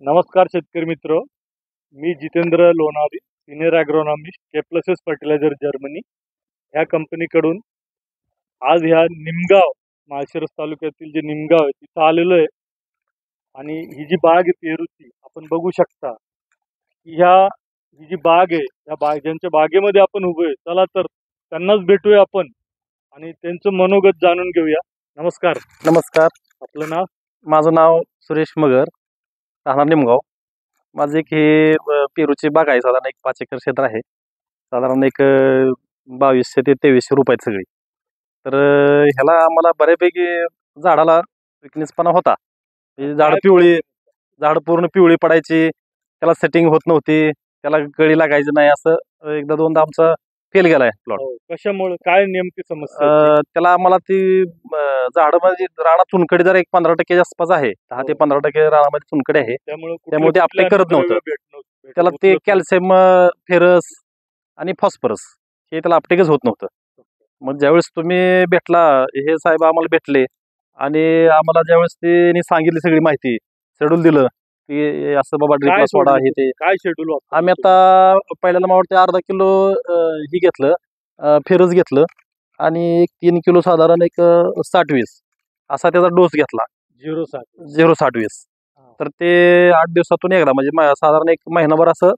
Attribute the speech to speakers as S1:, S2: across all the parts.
S1: नमस्कार शेतकरी मित्र. मी Jitendra Lonari, senior agronomist, K S fertiliser Germany ह्या कंपनीकडून आज ह्या निमगाव, माळशिरस तालुक्यातील जे निमगाव आहे तिथं आलेलो आहे. आणि ही जी बाग आहे पेरूची आपण बघू शकता की ही जी बाग आहे ज्यांच्या बागेमध्ये आपण उभे आहे, चला तर त्यांनाच भेटूया आपण आणि त्यांचं मनोगत जाणून घेऊया. नमस्कार.
S2: नमस्कार.
S1: आपलं नाव?
S2: माझं नाव सुरेश मगर, राहणार निमगाव. माझं एक हे पेरूची बाग आहे. साधारण एक 5 एकर क्षेत्र आहे. साधारण एक 2200 ते 2300 रुपयात सगळी. तर ह्याला आम्हाला बऱ्यापैकी झाडाला विकनेसपणा होता. झाड पूर्ण पिवळी पडायची, त्याला सेटिंग होत नव्हती, त्याला कळी लागायची नाही. असं एकदा दोनदा आमचा फेल गेलाय प्लॉट.
S1: कशामुळे, काय नेमकी समस्या होती?
S2: त्याला आम्हाला ती झाडं म्हणजे रानात चुनखडी जर एक 15% आसपास आहे, 10 ते 15% रानामध्ये चुनखडी आहे. त्यामुळे ते अप्लाय करत नव्हतं. त्याला ते कॅल्शियम, फेरस आणि फॉस्फरस हे त्याला अपटेकच होत नव्हतं. मग ज्यावेळेस तुम्ही भेटला, हे साहेब आम्हाला भेटले आणि आम्हाला ज्यावेळेस त्यांनी सांगितली सगळी माहिती, शेड्यूल दिलं की असं बाबा ड्रिपला सोडा हे ते.
S1: काय शेड्यूल?
S2: आम्ही आता पहिल्यांदा मला वाटतं अर्धा किलो ही घेतलं, फेरस घेतलं आणि एक 3 किलो साधारण एक 60-20 असा त्याचा डोस घेतला. 0-60-20. तर ते 8 दिवसातून एकदा, म्हणजे साधारण एक महिनाभर असं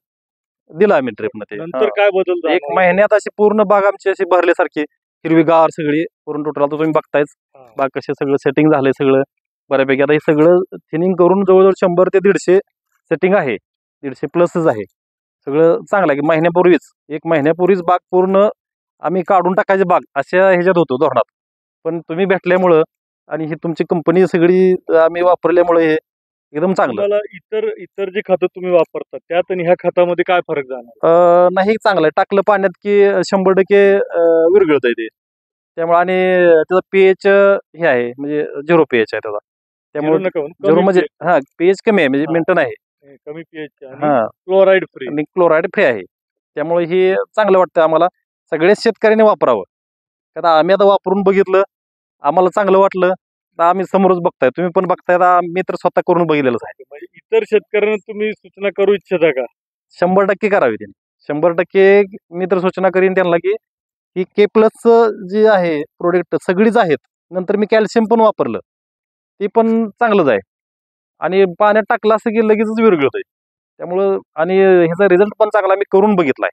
S2: दिलं आम्ही ट्रिपमध्ये.
S1: नंतर काय बदल?
S2: एक महिन्यात अशी पूर्ण बाग आमची अशी भरल्यासारखी हिरवीगार सगळी पूर्ण टोटल. आता तुम्ही बघतायच बाग कशी सगळं सेटिंग झालंय सगळं बऱ्यापैकी. आता हे सगळं थिनिंग करून जवळजवळ 100 ते 150 सेटिंग आहे, 150+ आहे. सगळं चांगलं आहे की महिन्यापूर्वीच, 1 महिन्यापूर्वीच बाग पूर्ण आम्ही काढून टाकायची बाग अशा ह्याच्यात होतो धोरणात. पण तुम्ही भेटल्यामुळं आणि ही तुमची कंपनी सगळी आम्ही वापरल्यामुळे हे एकदम चांगलं.
S1: मला इतर जे खतं तुम्ही वापरता त्यात आणि ह्या खतामध्ये काय फरक जाणवला?
S2: नाही, चांगलं आहे. टाकलं पाण्यात की 100% विरघळत आहे ते. त्यामुळे आणि त्याचा पीएच हे आहे, म्हणजे 0 पीएच आहे त्याचा. त्यामुळे 0 म्हणजे पीएच कमी आहे, म्हणजे मेंटेन आहे.
S1: कमी पीएच क्लोराईड फ्री
S2: आणि क्लोराईड फ्री आहे. त्यामुळे हे चांगलं वाटतं आम्हाला. सगळ्याच शेतकऱ्यांनी वापरावं. आता आम्ही आता वापरून बघितलं, आम्हाला चांगलं वाटलं, तर आम्ही समोरच बघताय, तुम्ही पण बघताय. मी तर स्वतः करून बघितलेलंच आहे.
S1: म्हणजे इतर शेतकऱ्यांना तुम्ही सूचना करू इच्छिता का?
S2: 100% करावी त्यांनी. 100% मी तर सूचना करीन त्यांना की ही के+ जे आहे प्रोडक्ट सगळीच आहेत. नंतर मी कॅल्शियम पण वापरलं, ते पण चांगलंच आहे. आणि पाण्यात टाकलं असं की लगेचच विरघळतंय. त्यामुळं आणि ह्याचा रिझल्ट पण चांगला मी करून बघितलाय.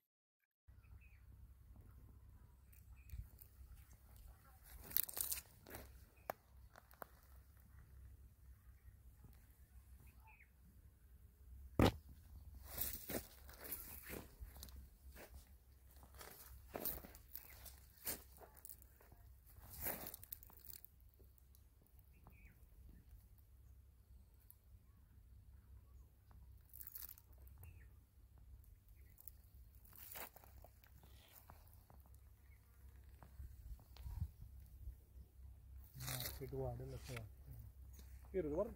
S1: वाढेल असं वाटतं.